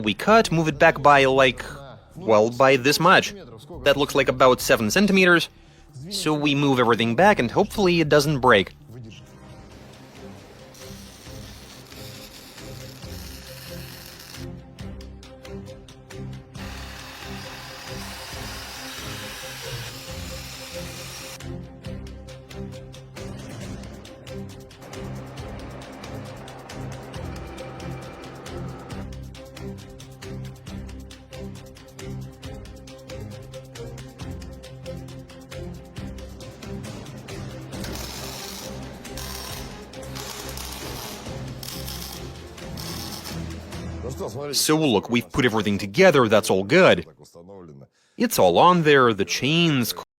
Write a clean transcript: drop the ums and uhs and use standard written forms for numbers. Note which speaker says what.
Speaker 1: We cut, move it back by, like, well, by this much. That looks like about 7 centimeters. So we move everything back and hopefully it doesn't break. So look, we've put everything together, that's all good. It's all on there, the chains,